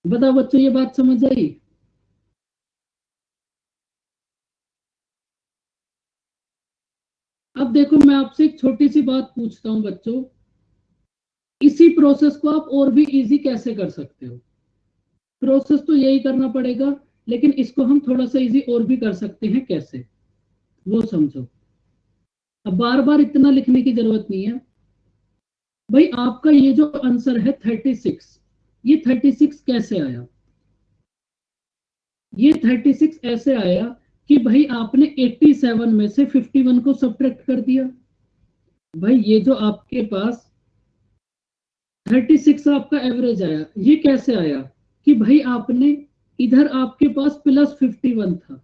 बताओ बच्चों, ये बात समझ आई? अब देखो मैं आपसे एक छोटी सी बात पूछता हूं बच्चों, इसी प्रोसेस को आप और भी इजी कैसे कर सकते हो? प्रोसेस तो यही करना पड़ेगा, लेकिन इसको हम थोड़ा सा इजी और भी कर सकते हैं। कैसे, वो समझो। अब बार बार इतना लिखने की जरूरत नहीं है। भाई आपका ये जो आंसर है 36, ये 36 कैसे आया? ये 36 ऐसे आया कि भाई आपने 87 में से 51 को सब्ट्रैक्ट कर दिया। भाई ये जो आपके पास 36 आपका एवरेज आया, ये कैसे आया? कि भाई आपने इधर आपके पास प्लस 51 था,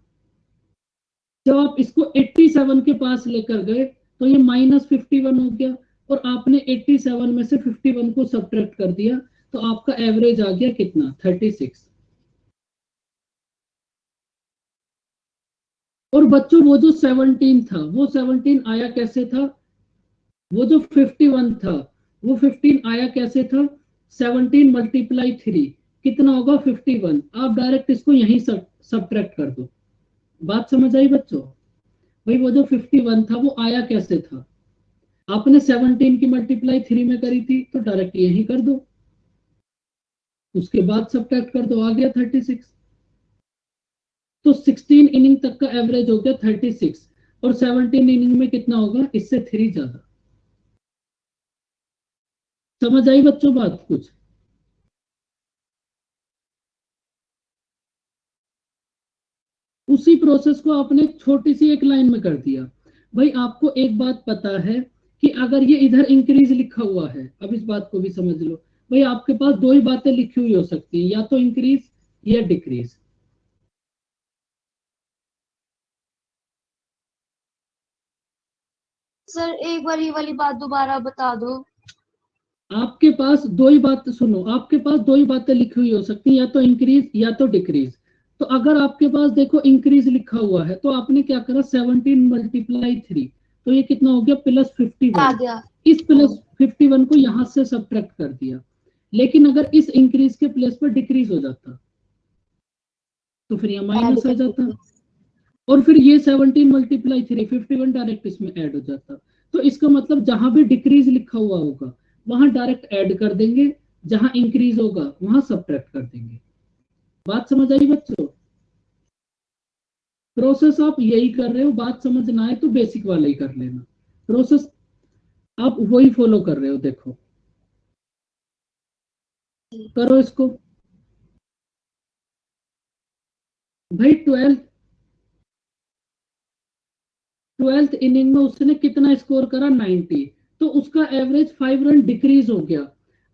जब आप इसको 87 के पास लेकर गए, तो ये -51 हो गया। और आपने 87 में से 51 को सब्ट्रैक्ट कर दिया, तो आपका एवरेज आ गया कितना? 36। और बच्चों वो जो 17 था, वो 17 आया कैसे था? वो जो 51 था, वो 15 आया कैसे था? 17 मल्टीप्लाई 3 कितना होगा? 51। आप डायरेक्ट इसको यहीं सब्ट्रैक्ट कर दो। बात समझ आई बच्चों? भाई वो जो 51 था वो आया कैसे था? आपने 17 की मल्टीप्लाई 3 में करी थी तो डायरेक्ट यही कर दो, उसके बाद सब्ट्रैक्ट कर दो, आ गया 36। तो 16 इनिंग तक का एवरेज हो गया 36, और 17 इनिंग में कितना होगा? इससे 3 ज्यादा। समझ आई बच्चों बात कुछ? उसी प्रोसेस को आपने छोटी सी एक लाइन में कर दिया। भाई आपको एक बात पता है कि अगर ये इधर इंक्रीज लिखा हुआ है, अब इस बात को भी समझ लो, भाई आपके पास दो ही बातें लिखी हुई हो सकती है, या तो इंक्रीज या डिक्रीज। सर एक बार ये वाली बात दोबारा बता दो। आपके पास दो ही बात सुनो, आपके पास दो ही बातें लिखी हुई हो सकती है, या तो इंक्रीज या तो डिक्रीज। तो अगर आपके पास देखो इंक्रीज लिखा हुआ है, तो आपने क्या करा? 17 मल्टीप्लाई 3, तो ये कितना हो गया? प्लस आ 51। गया। इस प्लस 51 को यहां से सब्ट्रैक्ट कर दिया। लेकिन अगर इस इंक्रीज के प्लेस पर डिक्रीज हो जाता तो फिर यहाँ ऐड माइनस आ कर जाता, दीजिए। और फिर ये 17 मल्टीप्लाई 3 51 डायरेक्ट इसमें ऐड हो जाता। तो इसका मतलब जहां भी डिक्रीज लिखा हुआ होगा वहां डायरेक्ट ऐड कर देंगे, जहां इंक्रीज होगा वहां सब्ट्रैक्ट कर देंगे। बात समझ आई बच्चों? प्रोसेस आप यही कर रहे हो, बात समझ ना आए तो बेसिक वाला ही कर लेना। प्रोसेस आप वही फॉलो कर रहे हो, देखो करो इसको। भाई ट्वेल्थ इनिंग में उसने कितना स्कोर करा? 90। तो उसका एवरेज 5 रन डिक्रीज हो गया।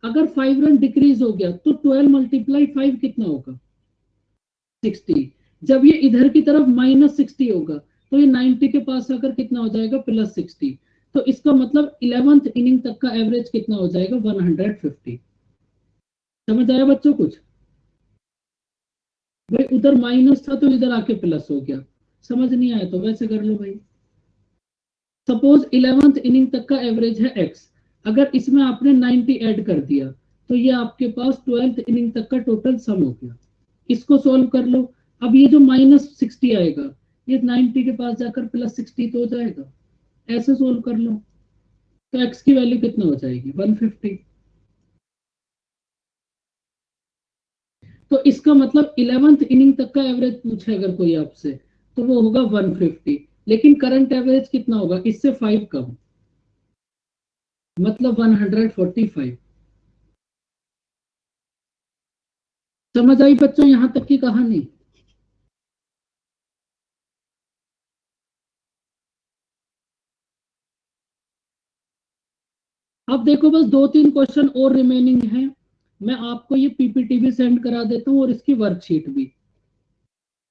अगर 5 रन डिक्रीज हो गया तो 12 मल्टीप्लाई 5 कितना होगा? 60। जब ये इधर की तरफ -60 होगा तो ये 90 के पास आकर कितना हो जाएगा? +60। तो इसका मतलब 11th इनिंग तक का एवरेज कितना हो जाएगा? 150। समझ आया बच्चों कुछ? भाई उधर माइनस था तो इधर आके प्लस हो गया। समझ नहीं आया तो वैसे कर लो भाई। सपोज 11th इनिंग तक का एवरेज है x, अगर इसमें आपने 90 ऐड कर दिया तो ये आपके पास 12th इनिंग तक का टोटल सम हो गया। इसको सोल्व कर लो। अब ये जो -60 आएगा, ये 90 के पास जाकर +60 तो हो जाएगा। ऐसे सोल्व कर लो। तो x की वैल्यू कितना हो जाएगी? 150। तो इसका मतलब 11th इनिंग तक का एवरेज पूछे अगर कोई आपसे, तो वो होगा 150। लेकिन करंट एवरेज कितना होगा? इससे 5 कम, मतलब 145। समझ आई बच्चों यहां तक की कहानी? अब देखो बस 2-3 क्वेश्चन और रिमेनिंग है। मैं आपको ये पीपीटी भी सेंड करा देता हूँ और इसकी वर्कशीट भी।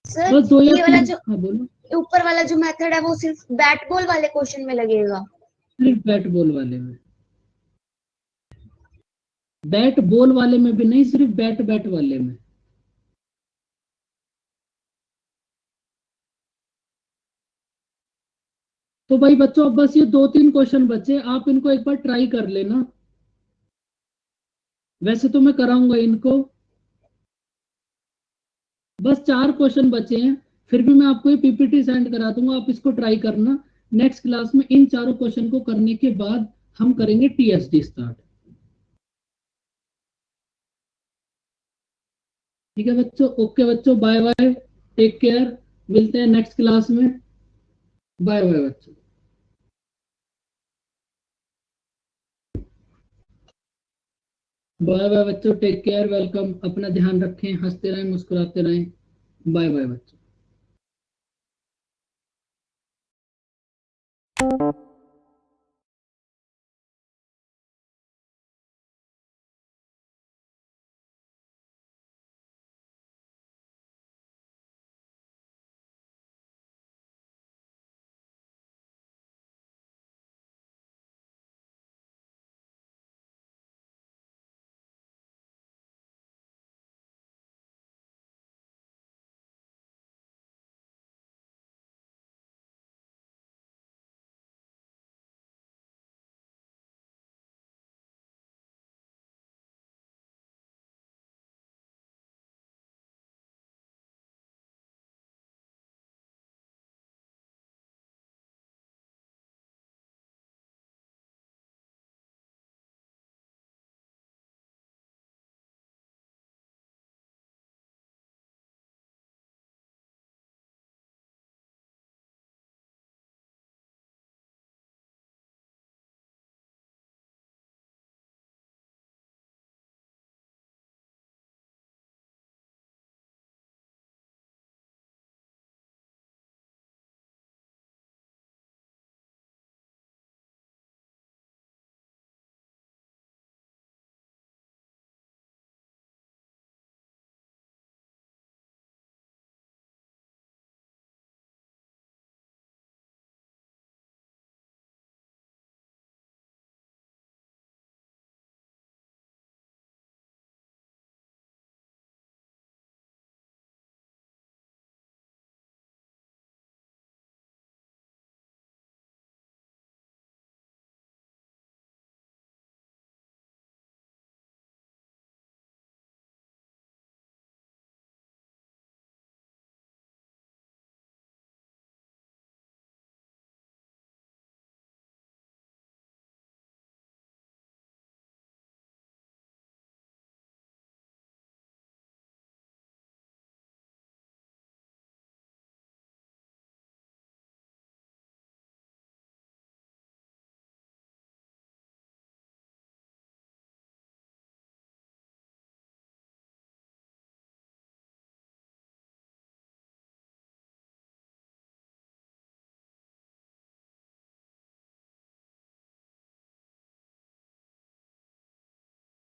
सर बस 2 या ये वाला 3। जो हाँ बोलो। ऊपर वाला जो मेथड है वो सिर्फ बैट बॉल वाले क्वेश्चन में लगेगा? सिर्फ बैट बॉल वाले में, बैट बॉल वाले में भी नहीं, सिर्फ बैट बैट वाले में। तो भाई बच्चों अब बस ये 2-3 क्वेश्चन बचे, आप इनको एक बार ट्राई कर लेना। वैसे तो मैं कराऊंगा इनको। बस 4 क्वेश्चन बचे हैं, फिर भी मैं आपको ये पीपीटी सेंड करा दूंगा, आप इसको ट्राई करना। नेक्स्ट क्लास में इन चारों क्वेश्चन को करने के बाद हम करेंगे टीएसडी स्टार्ट। ठीक है बच्चों? ओके बच्चों, बाय बाय, टेक केयर, मिलते हैं नेक्स्ट क्लास में। बाय बाय बच्चों। बाय बाय बच्चों, टेक केयर, वेलकम, अपना ध्यान रखें, हंसते रहें, मुस्कुराते रहें। बाय बाय बच्चों।